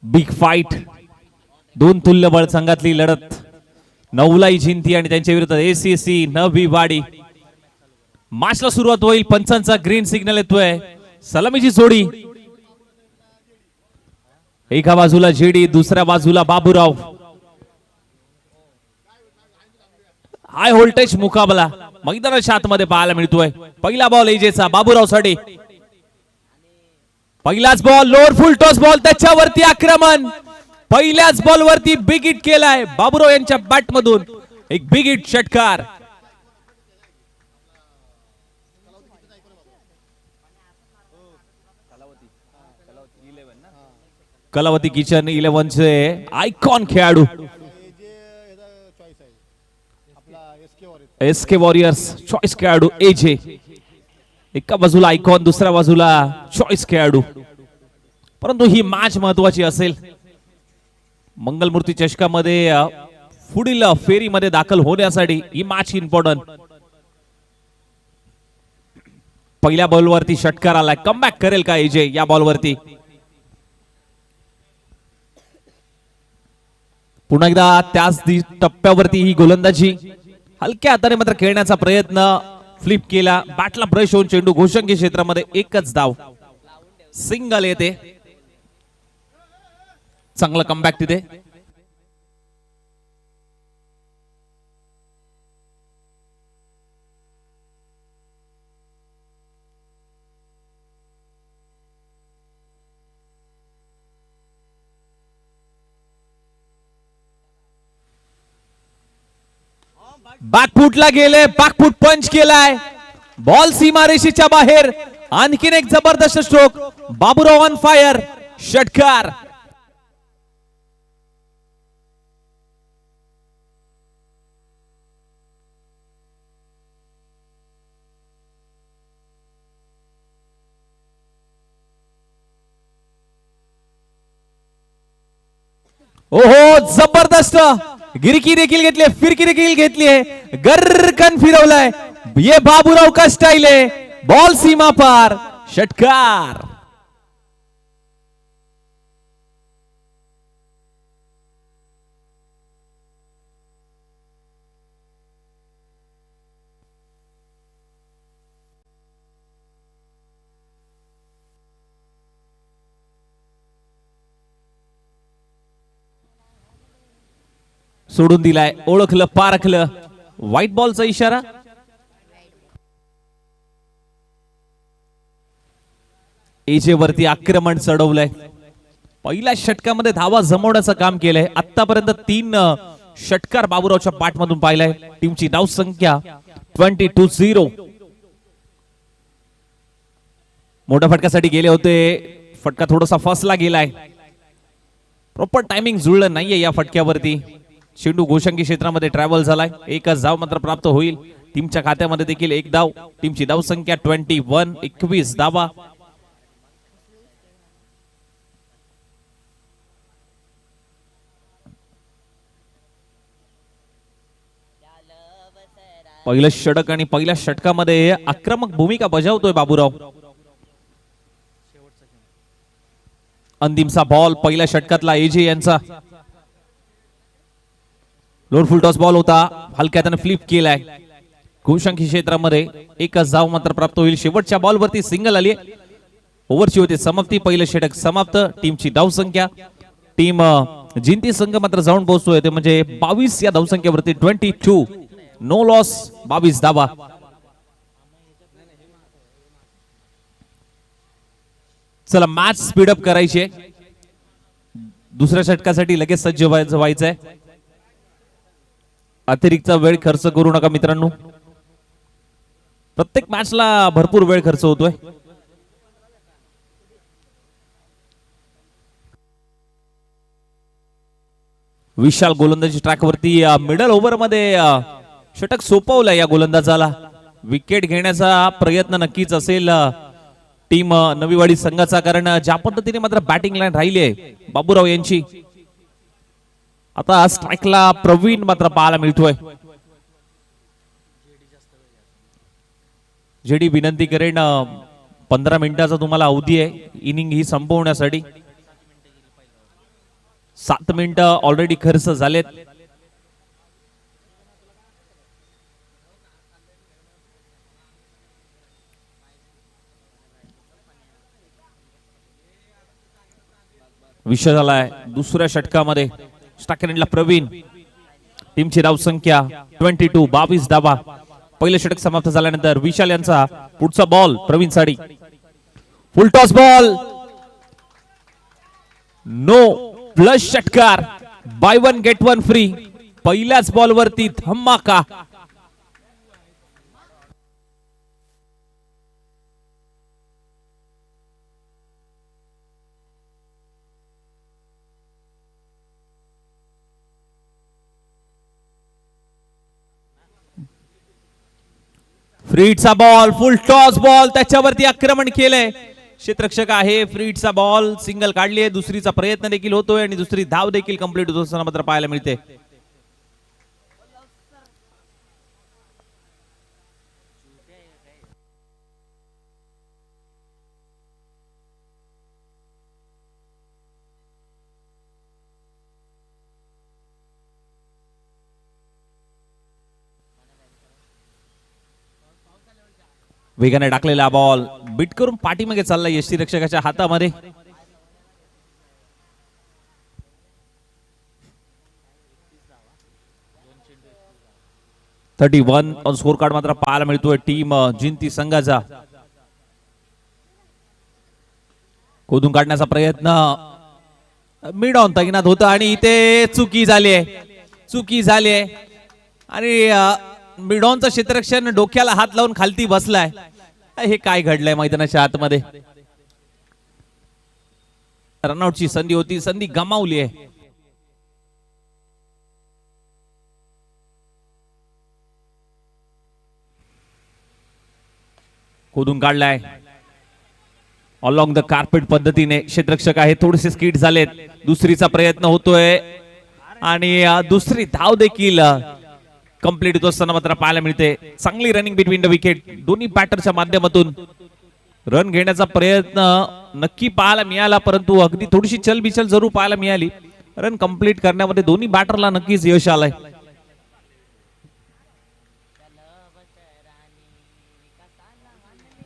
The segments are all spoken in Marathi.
बिग फाईट, दोन तुल्यबळ संघातली लढत. नवलाई जिंती आणि त्यांच्या विरुद्ध एसीसी नवी वाडी. मॅचला सुरुवात होईल. पंचांचा ग्रीन सिग्नल येतोय. सलामीची जोडी, एका बाजूला जेडी, दुसऱ्या बाजूला बाबूराव. हाय व्होल्टेज मुकाबला मैदानाच्या आतमध्ये पाहायला मिळतोय. पहिला बॉल एजेचा बाबूराव साठी. पहिलाच बॉल लोअर फुल टॉस बॉल, त्याच्यावरती आक्रमण. पहिल्याच बॉल वरती बिग हिट केलाय बाबूराव यांच्या बॅट मधून. एक बिग हिट षटकार. कलावती किचन 11 चे आयकॉन खेळाडू एसके वॉरियर्स चॉईस खेळाडू एजे. एका बाजूला आयकॉन, दुसऱ्या बाजूला चॉईस खेळाडू. परंतु ही मॅच महत्वाची असेल. मंगलमूर्ती चषकामध्ये पुढील फेरीमध्ये दाखल होण्यासाठी ही मॅच इम्पॉर्टंट. पहिल्या बॉलवरती षटकार आलाय. कमबॅक करेल का एजे या बॉलवरती? पुन्हा एकदा त्याच टप्प्यावरती ही गोलंदाजी. हलक्या हाताने मात्र खेळण्याचा प्रयत्न. फ्लिप केला. बॅटला ब्रश होऊन चेंडू घोषंगी क्षेत्रामध्ये. एकच धाव, सिंगल येते. चांगला कमबॅक तिथे. बॅकफुटला गेले, बॅकफुट पंच केलाय. बॉल सीमारेषेच्या बाहेर. आणखीन एक जबरदस्त स्ट्रोक. Baburao on fire. षटकार. ओहो, जबरदस्त. गिरकी देखील घेतली, फिरकी देखील घेतली आहे. गर्रकन फिरवलाय. ये बाबूराव का स्टाईल आहे. बॉल सीमा पार. षटकार. सोडून दिलाय. ओळखलं, पारखलं. व्हाईट बॉलचा इशारा. एजे वरती आक्रमण चढवलंय. पहिल्या षटकामध्ये धावा जमवण्याचं काम केलंय. आतापर्यंत 3 षटकार बाबूरावच्या पाठमधून पाहिलाय. टीमची धाव संख्या 22-0. मोठ्या फटक्यासाठी गेले होते. फटका थोडासा फसला गेलाय. प्रॉपर टायमिंग जुळलं नाहीये या फटक्यावरती. चेंडू घोषंगी क्षेत्रामध्ये ट्रॅव्हल झालाय. एकच धाव मात्र प्राप्त होईल. टीमच्या खात्यामध्ये देखील एक धाव. टीमची धाव संख्या 21. 21 धावा. पहिलं षटक आणि पहिल्या षटकामध्ये आक्रमक भूमिका बजावतोय बाबूराव. अंतिमचा बॉल पहिल्या षटकातला एजे यांचा. लोअर फुल टॉस बॉल होता. हलक्या हाताने फ्लिप केलाय. घोषंगी क्षेत्रामध्ये एकच धाव मात्र प्राप्त होईल. शेवटच्या बॉलवरती सिंगल आली. ओव्हरची होती समाप्ती. पहिलं षटक समाप्त. टीमची धाव संख्या. टीम जिंती संघ मात्र जाऊन पोहोचतोय ते म्हणजे 22 या धाव संख्येवरती. 22. No loss. 22 धावा. चला मॅच स्पीडअप करायची. दुसऱ्या षटकासाठी लगेच सज्ज व्हायचंय. अतिरिक्त वेळ खर्च करू नका मित्रांनो. प्रत्येक मॅचला भरपूर वेळ खर्च होतोय. विशाल गोलंदाजी ट्रॅकवरती मिडल ओव्हर मध्ये षटक सोपवलं या गोलंदाजाला. विकेट घेण्याचा प्रयत्न नक्कीच असेल टीम नवीवाडी संघाचा. कारण ज्या पद्धतीने मात्र बॅटिंग लाईन राहिली आहे बाबूराव यांची. आता स्ट्राईकला प्रवीण मात्र पाहायला मिळतोय. जेडी विनंती करेन 15 मिनिटाचा तुम्हाला अवधी आहे इनिंग ही संपवण्यासाठी. 7 मिनिटं ऑलरेडी खर्च झालेत. विषय झालाय दुसऱ्या षटकामध्ये. स्टाकेनला प्रवीण. टीमची धावसंख्या 22, 22 धावा. पहिलं षटक समाप्त झाल्यानंतर विशाल यांचा पुढचा बॉल प्रवीण साडी. Full toss ball. No plus षटकार. Buy one get one free. पहिल्याच बॉल वरती धमाका. फ्रीडचा बॉल. Full toss ball. त्याच्यावरती आक्रमण केलंय. क्षेत्ररक्षक आहे. फ्रीडचा बॉल सिंगल काढली. दुसरीचा प्रयत्न देखील होतोय आणि दुसरी धाव देखील कंप्लीट होताना मात्र पाहायला मिळते. वेगाने टाकलेला बॉल बीट करून पाठीमागे चाललाय यष्टीरक्षकाच्या हातामध्ये. थर्टी 31 ऑन स्कोर कार्ड मात्र पाहायला मिळतोय टीम जिंती संघाचा. खोदून काढण्याचा प्रयत्न मिड ऑन तैनात होता आणि इथे चुकी झाली आहे. चुकी झाली आहे आणि मिडॉनचा क्षेत्ररक्षण डोक्याला हात लावून खालती बसलाय. हे काय घडलंय मैदानाच्या आतमध्ये. रनआउटची संधी होती. संधी गमावली आहे. खोदून काढलाय अलॉंग द कार्पेट पद्धतीने. क्षेत्ररक्षक आहे. थोडेसे स्किट झालेत. दुसरीचा प्रयत्न होतोय आणि दुसरी धाव देखील कंप्लीट होत असताना मात्र पाहायला मिळते. चांगली रनिंग बिटवीन द विकेट. दोन्ही बॅटरच्या माध्यमातून रन घेण्याचा प्रयत्न नक्की पाहायला मिळाला, परंतु अगदी थोडीशी चलबिचल जरूर पाहायला मिळाली. रन कंप्लीट करण्यामध्ये दोन्ही बॅटरला नक्कीच यश आलंय.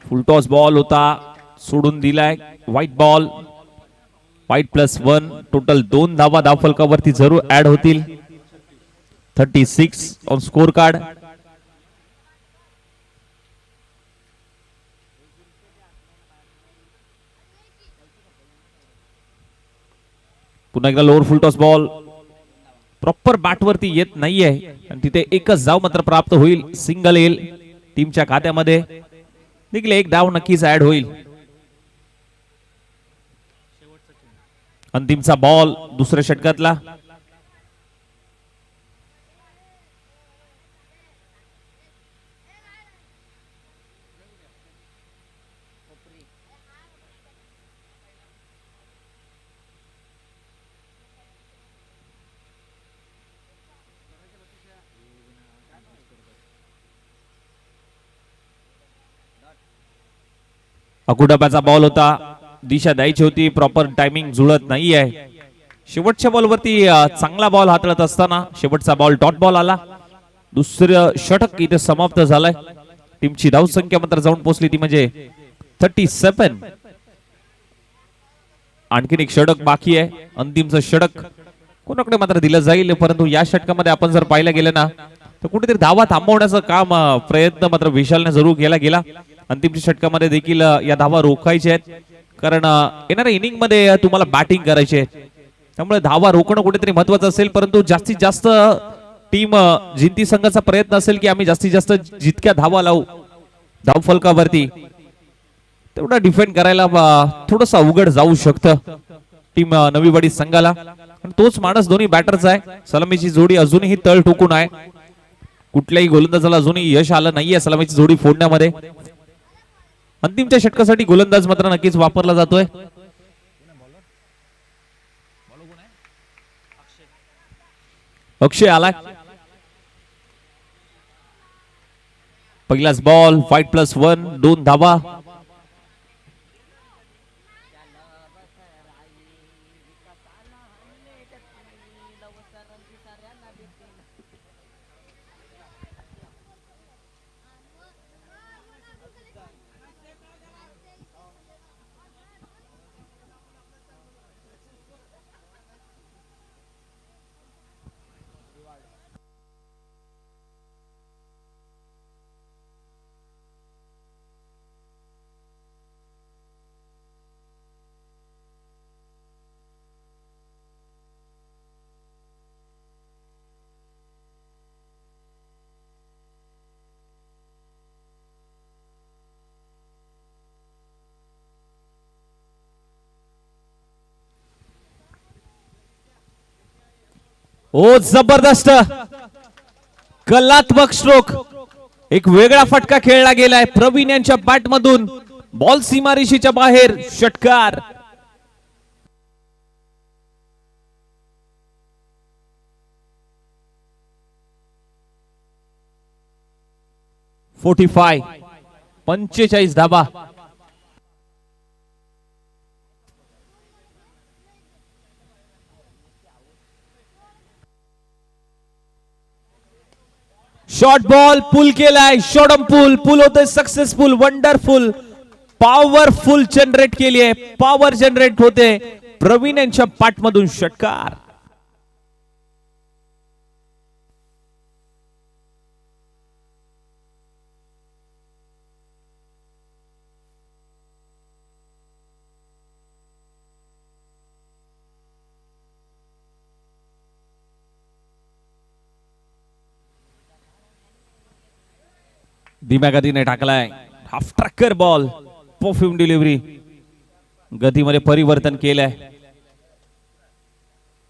फुल टॉस बॉल होता. सोडून दिलाय. White ball. व्हाईट +1. टोटल 2 धावा धावफलकावरती जरूर ऍड होतील. 36 ऑन स्कोर कार्ड. पुन्हा एकदा लोअर फुल टॉस बॉल प्रॉपर बॅट वरती येत नाहीये आणि तिथे एकच धाव मात्र प्राप्त होईल. सिंगल येईल टीमच्या खात्यामध्ये. देखील एक धाव नक्कीच ऍड होईल. अंतिमचा बॉल दुसऱ्या षटकातला. अकुडब्याचा बॉल होता. दिशा द्यायची होती. प्रॉपर टायमिंग जुळत नाहीये. शेवटच्या बॉलवरती चांगला बॉल हाताळत असताना शेवटचा बॉल डॉट बॉल आला. दुसरं षटक इथे समाप्त झालंय. टीमची धाव संख्या मात्र जाऊन पोहोचली ती म्हणजे 37. आणखीन एक षटक बाकी आहे. अंतिमचं षटक कोणाकडे मात्र दिलं जाईल, परंतु या षटकामध्ये आपण जर पाहिलं गेलं ना तर कुठेतरी धावा थांबवण्याचं काम प्रयत्न मात्र विशालने जरूर केला गेला. अंतिम षटकामध्ये देखील या धावा रोखायच्या आहेत, कारण येणाऱ्या इनिंग मध्ये तुम्हाला बॅटिंग करायची आहे. त्यामुळे धावा रोखणं कुठेतरी महत्वाचं असेल, परंतु जास्तीत जास्त टीम जिंती संघाचा प्रयत्न असेल की आम्ही जास्तीत जास्त जितक्या धावा लावू धाव फलकावरती तेवढा डिफेंड करायला थोडस अवघड जाऊ शकतं टीम नवीवाडी संघाला. तोच माणूस दोन्ही बॅटरचा आहे. सलामीची जोडी अजूनही तळ ठोकून आहे. कुठल्याही गोलंदाजाला अजूनही यश आलं नाहीये सलामीची जोडी फोडण्यामध्ये. अंतिमच्या षटकासाठी गोलंदाज मात्र नक्कीच वापरला जातोय. अक्षय आलाय. पहिलाच बॉल. व्हाईट +1. 2 धावा. ओ जबरदस्त कलात्मक स्ट्रोक, एक वेगळा फटका खेळला गेलाय प्रवीण यांच्या बॅट मधून. बॉल सीमारेषेच्या बाहेर, षटकार. .45 45 धाबा. शॉर्ट बॉल पुल केलाय, शॉर्ट पुल होतोय सक्सेसफुल, वंडरफुल, पॉवरफुल जनरेट केली आहे, पॉवर जनरेट होते प्रवीण यांच्या पाठमधून. षटकार. धीम्या गतीने टाकलाय, half tracker ball, perfume delivery, गतीमध्ये परिवर्तन केलंय.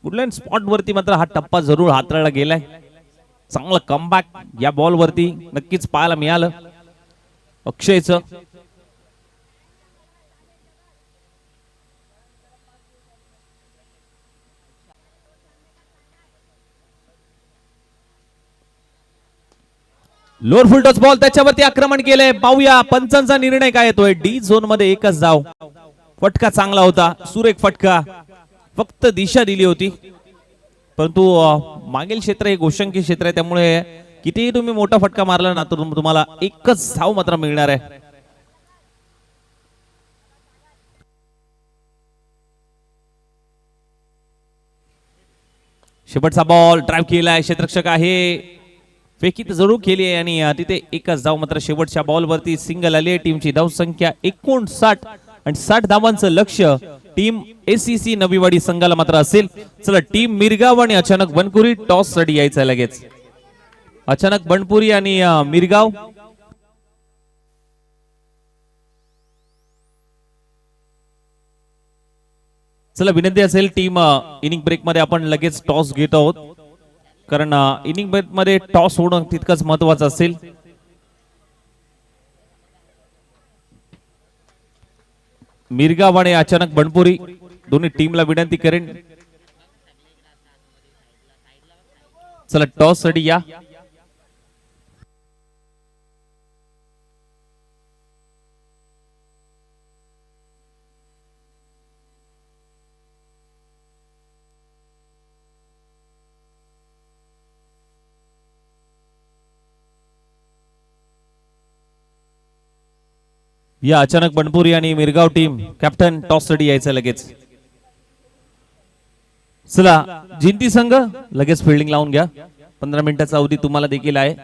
कुठल्याही स्पॉट वरती मात्र हा टप्पा जरूर हाताळला गेलाय. चांगलं कमबॅक या बॉल वरती नक्कीच पाहायला मिळालं अक्षयचं. लोअर फुल टच बॉल, त्याच्यावरती आक्रमण केलंय. पाहूया पंचांचा निर्णय काय येतोय. डी झोन मध्ये एकच धाव. फटका चांगला होता, सुरेख फटका, फक्त दिशा दिली होती. परंतु मागील क्षेत्र हे गोशंकी क्षेत्र आहे, त्यामुळे कितीही तुम्ही मोठा फटका मारला ना तर तुम्हाला एकच धाव मात्र मिळणार आहे. शेवटचा बॉल ड्राइव्ह केलाय, क्षेत्ररक्षक आहे, फेकी तर जरूर केली आहे आणि तिथे एकच धाव मात्र. शेवटच्या बॉल वरती सिंगल आली आहे. टीमची धाव संख्या 59 आणि 60 धावांचं लक्ष्य टीम एसीसी नवीवाडी संघाला मात्र असेल. चला, टीम मिरगाव आणि अचानक बनपुरी टॉस साठी यायचं लगेच. अचानक बनपुरी आणि मिरगाव. चला, विनंती असेल टीम इनिंग ब्रेक मध्ये आपण लगेच टॉस घेत आहोत, कारण इनिंग ब्रेक मध्ये टॉस होणं तितकंच महत्वाचं असेल. मिरगाव आणि अचानक बनपुरी दोन्ही टीमला विनंती करेन, चला टॉस साठी या. या अचानक बनपुरी आणि मिरगाव टीम कॅप्टन टॉस साठी यायचं लगेच. चला, जिंती संघ लगेच फिल्डिंग लावून घ्या. 15 मिनिटाचा अवधी तुम्हाला देखील आहे.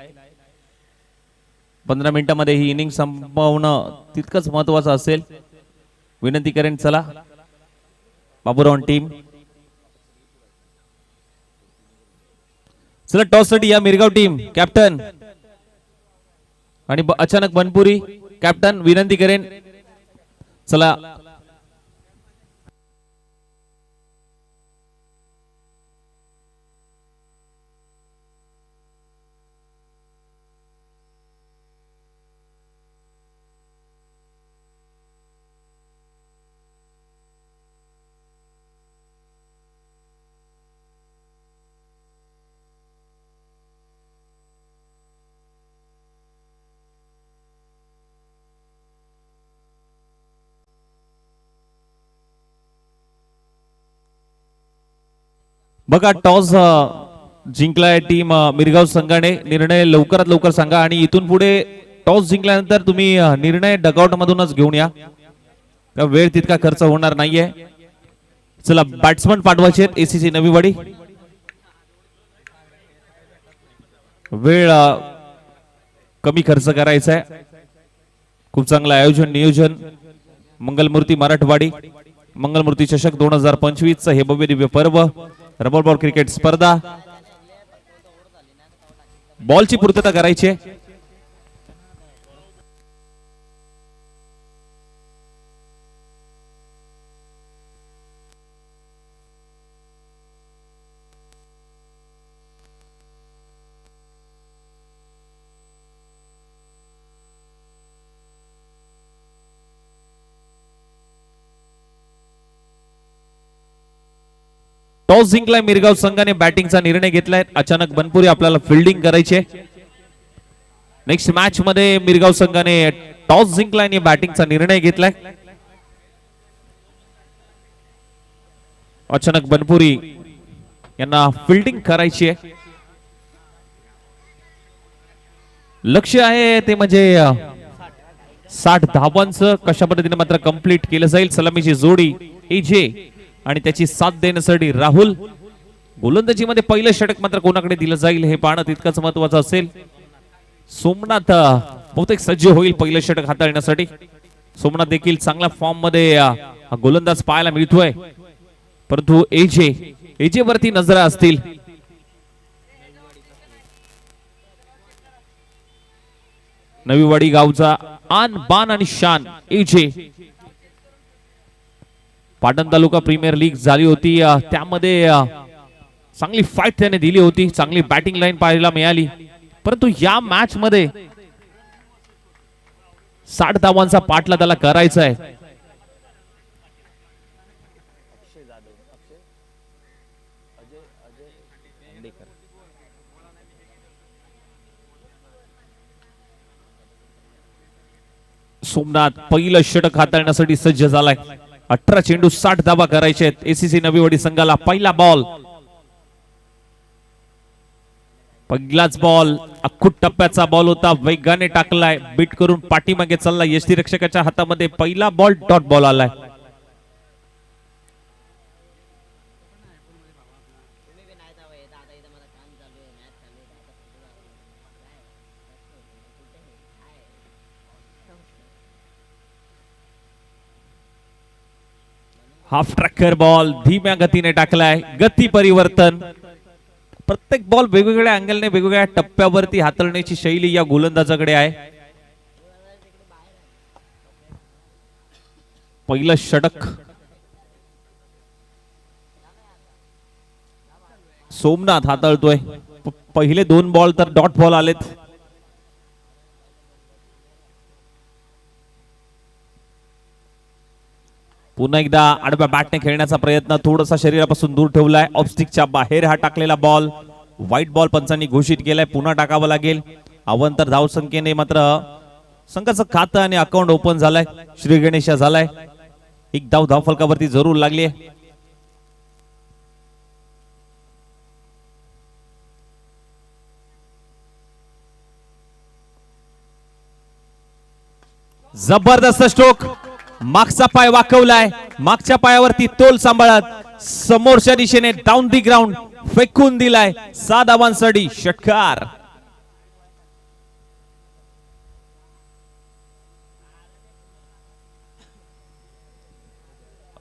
15 मिनिटांमध्ये ही इनिंग संपवणं तितकंच महत्वाचं असेल. विनंती करेन, चला बाबूराव टीम, चला टॉस साठी या. मिरगाव टीम कॅप्टन आणि अचानक बनपुरी कॅप्टन, विनंती करेन, चला. बघा, टॉस जिंकलाय टीम मिरगाव संघाने. निर्णय लवकरात लवकर सांगा आणि इथून पुढे टॉस जिंकल्यानंतर तुम्ही निर्णय डगआउट मधूनच घेऊन या, वेळ तितका खर्च होणार नाहीये. चला, बॅट्समन पाठवायचे आहेत एसीसी नवीवाडी. वेळ कमी खर्च करायचा आहे. खूप चांगलं आयोजन नियोजन. मंगलमूर्ती मराठवाडी मंगलमूर्ती चषक 2025 हे भव्य दिव्य पर्व. रबर बॉल क्रिकेट स्पर्धा. बॉलची पूर्तता करायची आहे. टॉस जिंकलाय मिरगाव संघाने, बॅटिंगचा निर्णय घेतलाय. अचानक बनपुरी आपल्याला फिल्डिंग करायची आहे. नेक्स्ट मॅच मध्ये मिरगाव संघाने टॉस जिंकलाय आणि बॅटिंगचा निर्णय घेतलाय. अचानक बनपुरी यांना फिल्डिंग करायची आहे. लक्ष आहे ते म्हणजे 60 धावांचं. कशा पद्धतीने मात्र कंप्लीट केलं जाईल. सलामीची जोडी एजे आणि त्याची साथ देण्यासाठी राहुल. गोलंदाजीमध्ये पहिलं षटक मात्र कोणाकडे दिलं जाईल हे पाहणं तितकंच महत्वाचं असेल. सोमनाथ बहुतेक सज्ज होईल पहिलं षटक हाताळण्यासाठी. सोमनाथ देखील चांगल्या फॉर्म मध्ये गोलंदाज पाहायला मिळतोय, परंतु एजे वरती नजरा असतील. नवीवाडी गावचा आन बान आणि शान एजे. पाटण तालुका प्रीमियर लीग झाली होती, त्यामध्ये चांगली फाईट त्याने दिली होती. चांगली बॅटिंग लाईन पाहायला मिळाली, परंतु या मॅच मध्ये 60 धावांचा पाठला त्याला करायचा आहे. सोमनाथ पहिलं षटक हाताळण्यासाठी सज्ज झालाय. 18 चेंडू 60 धावा करायचे आहेत एसीसी नवीवाडी संघाला. पहिला बॉल, पहिलाच बॉल अख्खूट टप्प्याचा बॉल होता. वेगाने टाकलाय, बीट करून पाठीमागे चालला. यष्टीरक्षकाच्या हातामध्ये पहिला बॉल, डॉट बॉल आलाय. हाफ ट्रॅकर बॉल धीम्या गतीने टाकलाय. गती परिवर्तन. प्रत्येक बॉल वेगवेगळ्या अँगलने वेगवेगळ्या टप्प्यावरती हाताळण्याची शैली या गोलंदाजाकडे आहे. पहिलं षटक सोमनाथ हाताळतोय. पहिले 2 बॉल तर डॉट बॉल आलेत. पुन्हा एकदा आडव्या बॅटने खेळण्याचा प्रयत्न, थोडासा शरीरापासून दूर ठेवलाय. ऑफस्टिकच्या बाहेर हा टाकलेला बॉल. व्हाईट बॉल पंचांनी घोषित केलाय, पुन्हा टाकावा लागेल. अवंतर धावसंख्येने मात्र संघाचं खातं आणि अकाउंट ओपन झालंय. श्री गणेश झालाय. एक धाव फलकावरती जरूर लागली आहे. जबरदस्त स्ट्रोक. मागचा पाय वाकवलाय, मागच्या पायावरती तोल सांभाळत समोरच्या दिशेने डाऊन दी ग्राउंड फेकून दिलाय. 6 धावांसाठी षटकार.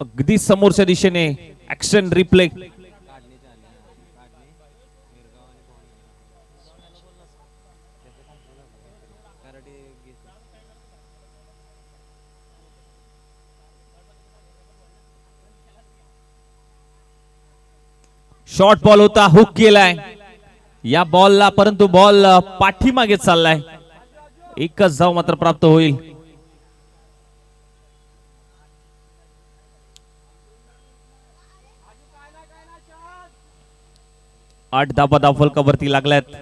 अगदी समोरच्या दिशेने ऍक्शन रिप्ले. शॉर्ट बॉल होता, हुक केलाय या बॉलला, परंतु बॉल पाठीमागे चाललाय. एकच धाव मात्र प्राप्त होईल. आठ धावा धाव फलकावरती लागल्यात.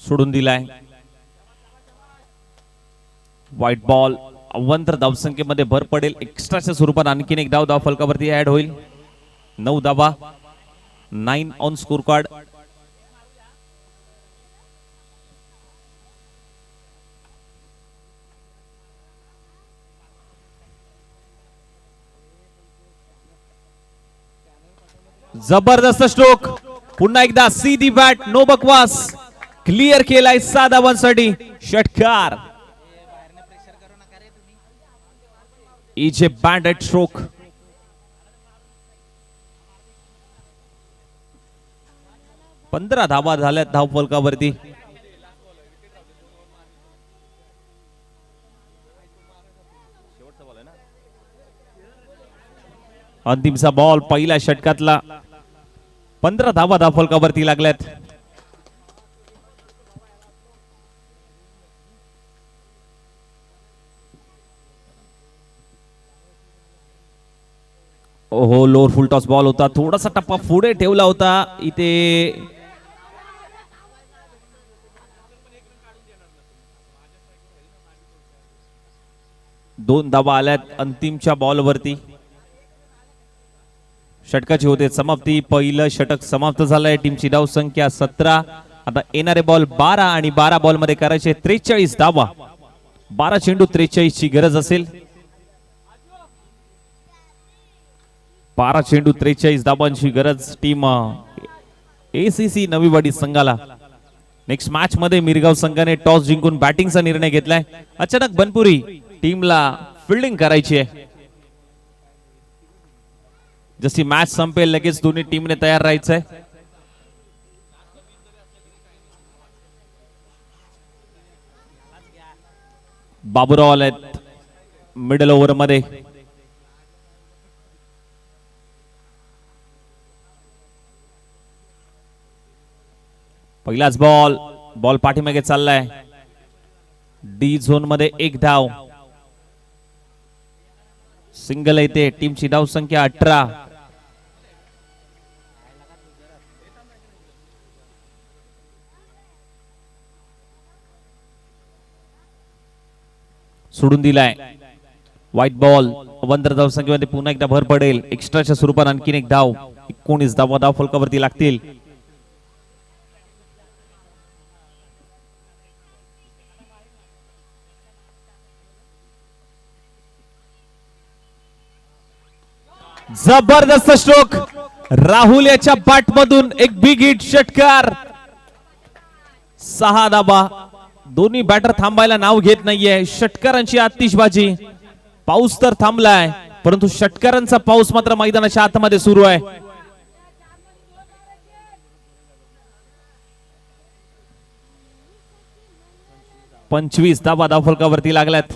सोडून दिलाय. White ball. अवंतर धावसंख्येमध्ये भर पडेल. एक्स्ट्राच्या स्वरूपात आणखीन एक धाव फलकावरती ऍड होईल. 9 धावा, 9 ऑन स्कोर कार्ड. जबरदस्त स्ट्रोक. पुन्हा एकदा सीधी बॅट, नो बकवास. क्लिअर केलाय 6 धावांसाठी षटकार. इजे बँडेड स्ट्रोक. पंधरा धावा झाल्यात धाव फलकावरती. अंतिमचा बॉल पहिल्या षटकातला. 15 धावा धाव फलकावरती लागल्यात. ओहो, लोअर फुल टॉस बॉल होता, थोडासा टप्पा पुढे ठेवला होता इथे. दोन धावा आल्यात अंतिमच्या बॉलवरती. षटकाची होते समाप्ती. पहिलं षटक समाप्त झालंय. टीमची धाव संख्या 17. आता येणारे बॉल 12 आणि 12 बॉल मध्ये करायचे 43 धावा. 12 चेंडू 43 ची गरज असेल. 12 चेंडू 43 धावांची गरज टीम एसीसी नवीवाडी संघाला. नेक्स्ट मॅच मध्ये मिरगाव संघाने टॉस जिंकून बॅटिंगचा निर्णय घेतलाय. अचानक बनपुरी टीमला फिल्डिंग करायची आहे. जशी मॅच संपेल लगेच दोन्ही टीमने तयार राहायचंय. बाबूराव आलेत मिडल ओव्हर मध्ये. पहिलाच बॉल पाठीमागे चाललाय. डी झोन मध्ये एक धाव. सिंगल येते. टीमची धाव संख्या 18. सोडून दिलाय. White ball. अवंतर धाव संख्येमध्ये पुन्हा एकदा भर पडेल. एक्स्ट्राच्या स्वरूपात आणखीन एक धाव. 19 धावा धाव फलकावरती लागतील. जबरदस्त स्ट्रोक राहुल याच्या बॅट मधून. एक बिग हिट षटकार. 6 धावा. दोन्ही बॅटर थांबायला नाव घेत नाहीये. षटकारांची आतिषबाजी. पाऊस तर थांबलाय परंतु षटकारांचा पाऊस मात्र मैदानाच्या आतमध्ये सुरू आहे. पंचवीस धावा धावफलकावरती लागल्यात.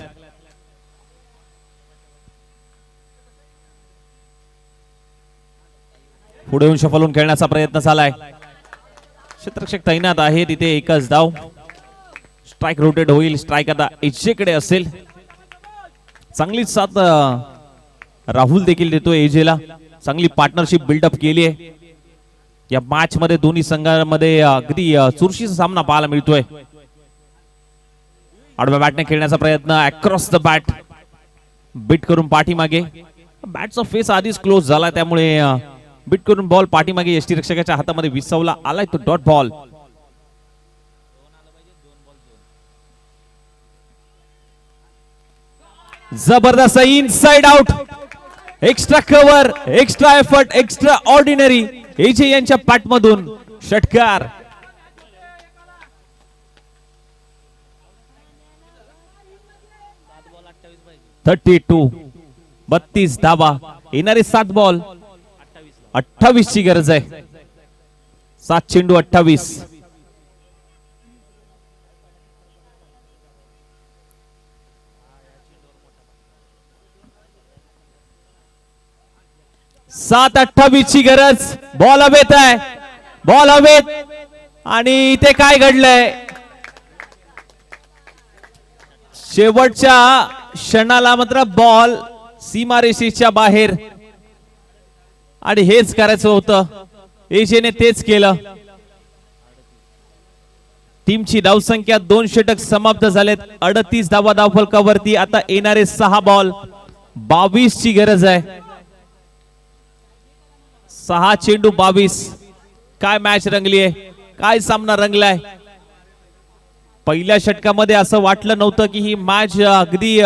पुढे येऊन शफलून खेळण्याचा प्रयत्न झालाय. क्षेत्ररक्षक तैनात आहे तिथे. एकच धाव. स्ट्राइक रोटेट होईल. स्ट्राइक आता एजेकडे असेल. चांगली साथ राहुल देखील देतो एजेला. चांगली पार्टनरशिप बिल्डअप केली आहे. या मॅच मध्ये दोन्ही संघांमध्ये अगदी चुरशीचा सामना पाहायला मिळतोय. आडव्या बॅटने खेळण्याचा प्रयत्न. Across the bat. बिट करून पाठीमागे. बॅटचा फेस आधीच क्लोज झाला त्यामुळे बिट करून बॉल पाठीमागे यष्टीरक्षकाच्या हातामध्ये विसवला. आलाय तो डॉट बॉल. जबरदस्त inside out. Extra cover. Extra effort. Extra ordinary. AJ यांच्या पाठमधून षटकार. थर्टी 32 धावा. येणारे 7 बॉल 28 ची गरज आहे. 7 चेंडू 28. सात 28 ची गरज. बॉल हवेत आहे. बॉल हवेत. आणि इथे काय घडलंय. शेवटच्या क्षणाला मात्र बॉल सीमारेषेच्या बाहेर. आणि हेच करायचं होतं. एजेने तेच केलं. टीमची धावसंख्या 2 षटक समाप्त झालेत. 38 धावा धावफलकावरती. आता येणारे 6 बॉल 22 ची गरज आहे. 6 चेंडू 22. काय मॅच रंगली आहे. काय सामना रंगलाय. पहिल्या षटकामध्ये असं वाटलं नव्हतं की ही मॅच अगदी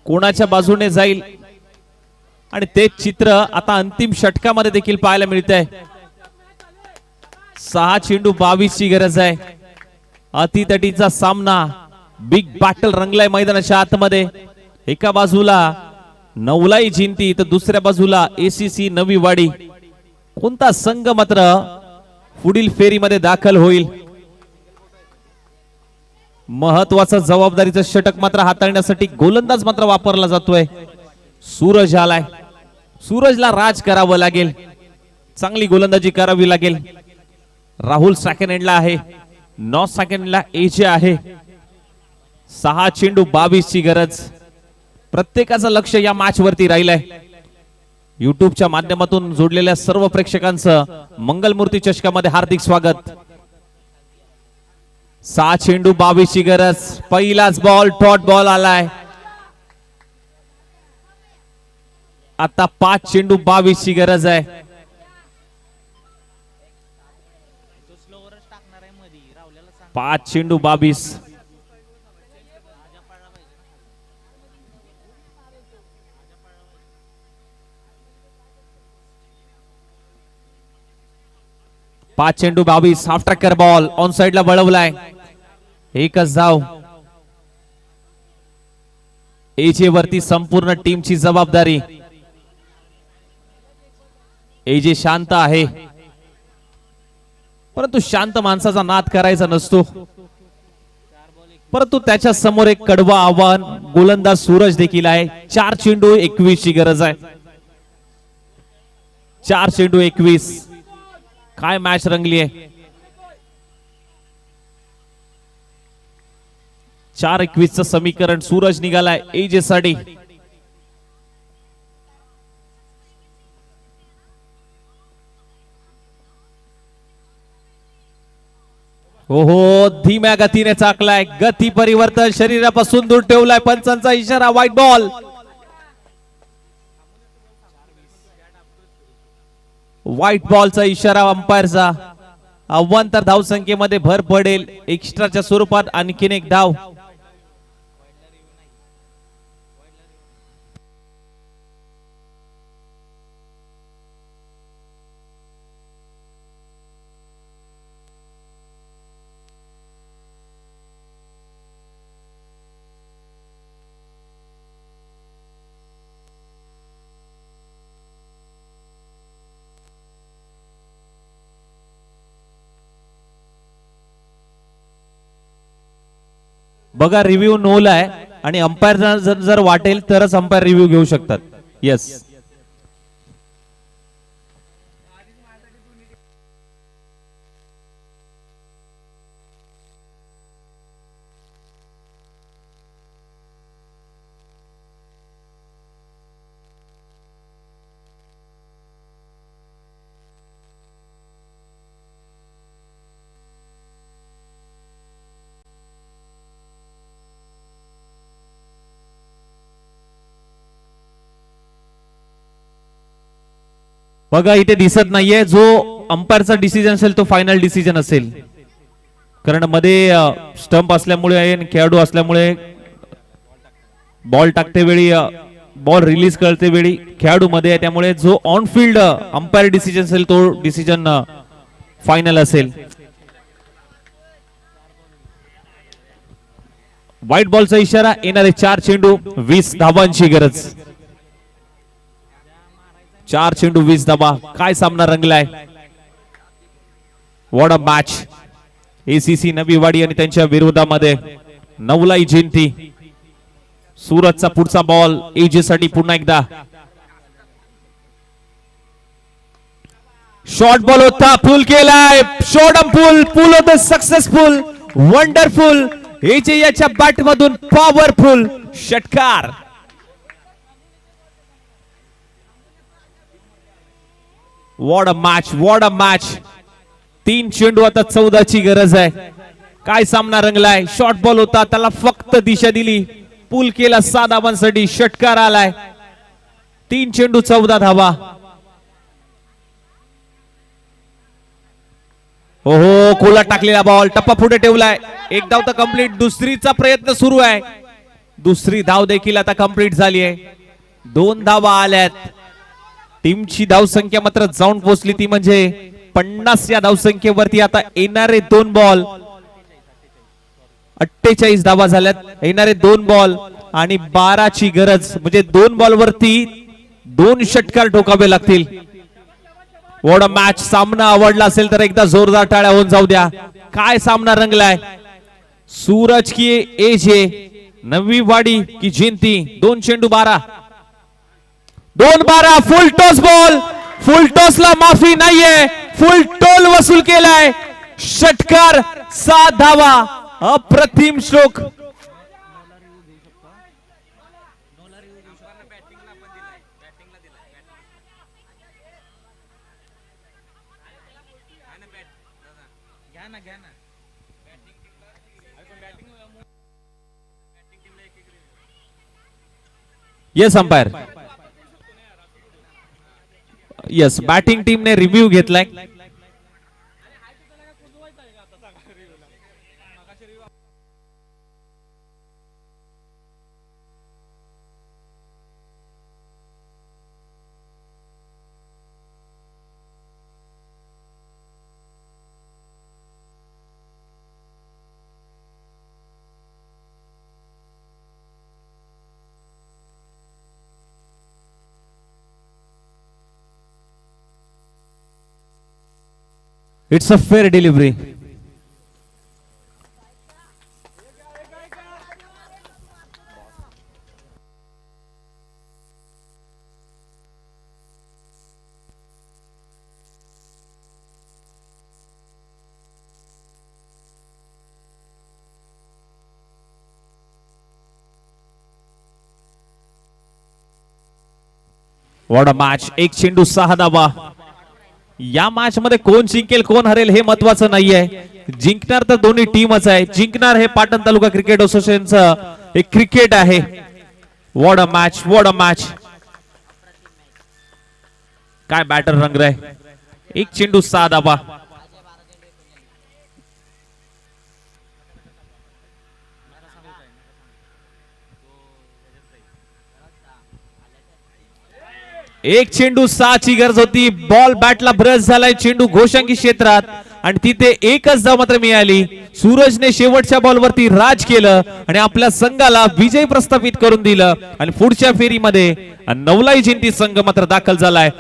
कोणाच्या बाजूने जाईल. आणि तेच चित्र आता अंतिम षटकामध्ये देखील पाहायला मिळतंय. 6 चेंडू 22 ची गरज आहे. अतितटीचा सामना. बिग बॅटल रंगलाय मैदानाच्या आतमध्ये. एका बाजूला नवलाई जिंती तर दुसऱ्या बाजूला एसीसी नवी वाडी. कोणता संघ मात्र पुढील फेरीमध्ये दाखल होईल. महत्वाचं जबाबदारीचं षटक मात्र हाताळण्यासाठी गोलंदाज मात्र वापरला जातोय. सूरज आलाय. सूरजला राज करावं लागेल. चांगली गोलंदाजी करावी लागेल. राहुल सेकंड एंडला आहे. 9 सेकंडला एजे आहे. 6 चेंडू 22 ची गरज. प्रत्येकाचं लक्ष या मॅच वरती राहिलंय. युट्यूबच्या माध्यमातून जोडलेल्या सर्व प्रेक्षकांचं मंगलमूर्ती चषकामध्ये हार्दिक स्वागत. 6 चेंडू 22 ची गरज. पहिलाच बॉल डॉट बॉल आलाय. आता 5 चेंडू 22 ची गरज आहे. 5 चेंडू 22. पाच चेंडू 22. हाफ ट्रॅकर बॉल ऑन साइडला वळवलाय. एकच धाव. एजे वरती संपूर्ण टीमची जबाबदारी. एजे शांत आहे, परंतु शांत माणसाचा नाद करायचा नसतो. परंतु त्याच्या समोर एक कडवा आव्हान गोलंदाज सूरज देखील आहे. 4 चेंडू 21 ची गरज आहे. 4 चेंडू 21. काय मॅच रंगली आहे. 4-21 चं समीकरण. सूरज निघालाय एजे साठी. हो धीम्या गतीने चाकलाय. गती परिवर्तन शरीरापासून दूर ठेवलाय. पंचांचा इशारा. White ball. व्हाईट बॉलचा इशारा अंपायरचा. अव्वंतर धावसंख्येमध्ये भर पडेल. एक्स्ट्राच्या स्वरूपात आणखीन एक धाव. बघा रिव्ह्यू नोल आहे आणि अंपायर जर वाटेल तरच अंपायर रिव्ह्यू घेऊ शकतात. येस. बघा इथे दिसत नाहीये. जो अंपायरचा डिसिजन असेल तो फायनल डिसिजन असेल. कारण मध्ये स्टंप असल्यामुळे खेळाडू असल्यामुळे बॉल टाकते वेळी बॉल रिलीज करते वेळी खेळाडू मध्ये आहे. त्यामुळे जो ऑन फील्ड अंपायर डिसिजन असेल तो डिसिजन फायनल असेल. व्हाईट बॉलचा इशारा. येणारे 4 चेंडू 20 धावांची गरज. 4 चेंडू 20 धावा. काय सामना रंगलाय. What a match. ACC Naviwadi आणि त्यांच्या विरोधामध्ये नवलाई जयंती. सूरजचा पुढचा बॉल एजे साठी पुन्हा एकदा. शॉर्ट बॉल होता. पूल केलाय. शॉर्ट पूल. पूल होतं सक्सेसफुल. वंडरफुल. एजे याच्या बॅट मधून पॉवरफुल षटकार. What a match. What a match. 3 चेंडू आता 14 ची गरज आहे. काय सामना रंगलाय. शॉर्ट बॉल होता, त्याला फक्त दिशा दिली. पूल केला 6 धावांसाठी. षटकार आलाय. 3 चेंडू 14 धावा. ओहो कोला टाकलेला बॉल. टप्पा पुढे ठेवलाय. एक धाव तर कंप्लीट. दुसरीचा प्रयत्न सुरू आहे. दुसरी धाव देखील आता कंप्लीट झाली आहे. 2 धावा आल्यात. टीमची धावसंख्या मात्र जाऊन पोहोचली ती म्हणजे 50 या धावसंख्येवरती. आता येणारे 2 बॉल 48 धावा झाल्यात. येणारे 2 बॉल आणि 12 ची गरज. म्हणजे 2 बॉल वरती 2 षटकार ठोकावे लागतील. What a match. सामना आवडला असेल तर एकदा जोरदार टाळ्या होऊन जाऊ द्या. काय सामना रंगलाय. सूरज की एजे, नवीवाडी की जयंती. 2 चेंडू 12. 2-12. फुल टॉस बॉल. फुल टॉसला माफी नाहीये. फुल टोल वसूल केलाय. षटकार 7 धावा. अप्रतिम stroke. Yes umpire. Yes batting टीमने रिव्ह्यू घेतलाय. It's a fair delivery. What a match. एक चेंडू 6 धावा. या मॅच मध्ये कोण जिंकेल कोण हरेल हे महत्वाचं नाहीये. जिंकणार तर दोन्ही टीमच आहे. जिंकणार हे पाटण तालुका क्रिकेट असोसिएशनचं एक क्रिकेट आहे. What a match, what a match. काय बॅटर रंगलाय. एक चेंडू 6 धावा. एक चेंडू 6 ची गरज होती. बॉल बॅटला ब्रश झालाय. चेंडू घोषांकी क्षेत्रात आणि तिथे एकच धाव मात्र मिळाली. सूरजने शेवटच्या बॉलवरती राज केलं आणि आपल्या संघाला विजय प्रस्थापित करून दिलं आणि पुढच्या फेरीमध्ये नवलाई जिंती संघ मात्र दाखल झालाय.